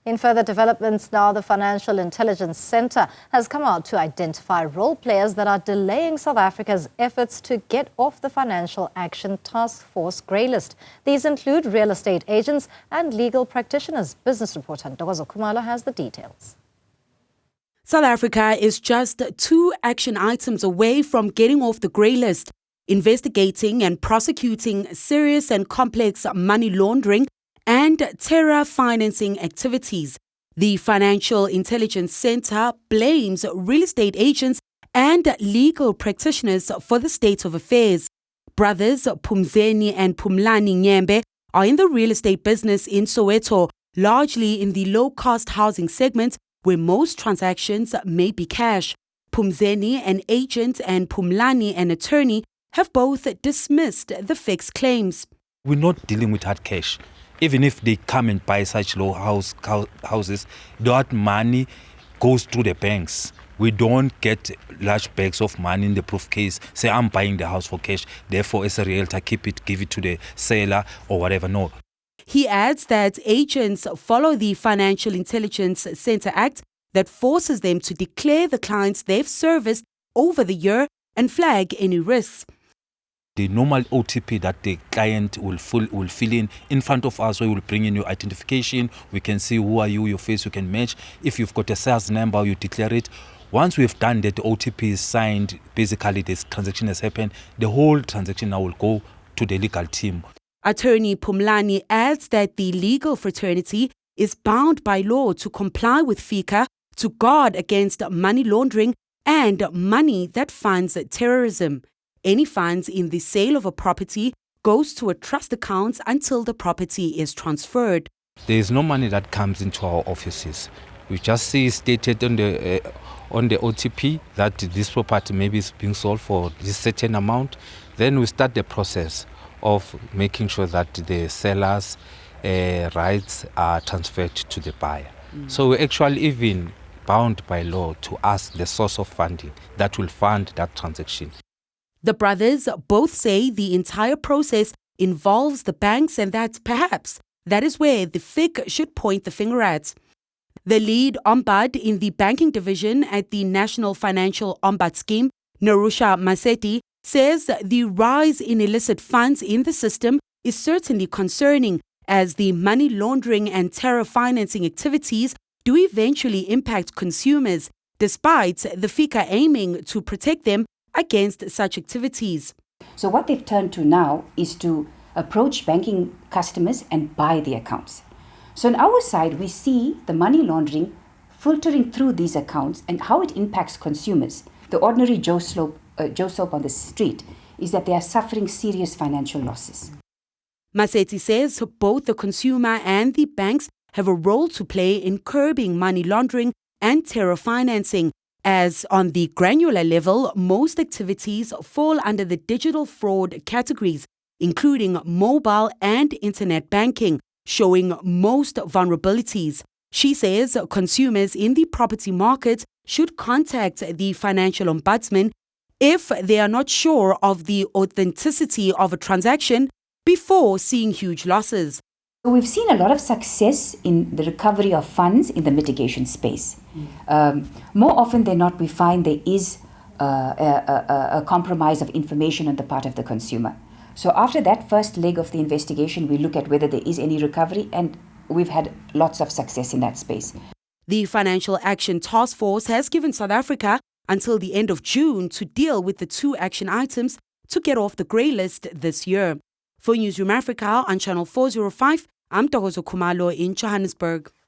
In further developments now, the Financial Intelligence Centre has come out to identify role players that are delaying South Africa's efforts to get off the Financial Action Task Force greylist. These include real estate agents and legal practitioners. Business reporter Ntokozo Khumalo has the details. South Africa is just 2 action items away from getting off the grey list, investigating and prosecuting serious and complex money laundering and terror financing activities. The Financial Intelligence Centre blames real estate agents and legal practitioners for the state of affairs. Brothers Phumzeni and Phumlani Nyembe are in the real estate business in Soweto, largely in the low-cost housing segment where most transactions may be cash. Phumzeni, an agent, and Phumlani, an attorney, have both dismissed the fixed claims. We're not dealing with hard cash. Even if they come and buy such low houses, that money goes through the banks. We don't get large bags of money in the proof case. Say, I'm buying the house for cash, therefore as a realtor, keep it, give it to the seller or whatever. No. He adds that agents follow the Financial Intelligence Centre Act that forces them to declare the clients they've serviced over the year and flag any risks. The normal OTP that the client will fill in front of us, we will bring in your identification. We can see who are you, your face, you can match. If you've got a sales number, you declare it. Once we've done that, the OTP is signed, basically this transaction has happened. The whole transaction now will go to the legal team. Attorney Phumlani adds that the legal fraternity is bound by law to comply with FICA to guard against money laundering and money that funds terrorism. Any funds in the sale of a property goes to a trust account until the property is transferred. There is no money that comes into our offices. We just see stated on the OTP that this property maybe is being sold for this certain amount. Then we start the process of making sure that the seller's rights are transferred to the buyer. So we're actually even bound by law to ask the source of funding that will fund that transaction. The brothers both say the entire process involves the banks and that perhaps that is where the FIC should point the finger at. The lead ombud in the banking division at the National Financial Ombud Scheme, Narusha Maseti, says the rise in illicit funds in the system is certainly concerning as the money laundering and terror financing activities do eventually impact consumers, despite the FICA aiming to protect them against such activities. So what they've turned to now is to approach banking customers and buy the accounts. So on our side, we see the money laundering filtering through these accounts and how it impacts consumers. The ordinary Joe Slope on the street is that they are suffering serious financial losses. Maseti says both the consumer and the banks have a role to play in curbing money laundering and terror financing, as on the granular level, most activities fall under the digital fraud categories, including mobile and internet banking, showing most vulnerabilities. She says consumers in the property market should contact the Financial Ombudsman if they are not sure of the authenticity of a transaction before seeing huge losses. We've seen a lot of success in the recovery of funds in the mitigation space. More often than not, we find there is a compromise of information on the part of the consumer. So after that first leg of the investigation, we look at whether there is any recovery, and we've had lots of success in that space. The Financial Action Task Force has given South Africa until the end of June to deal with the 2 action items to get off the grey list this year. For Newzroom Afrika on Channel 405, I'm Ntokozo Khumalo in Johannesburg.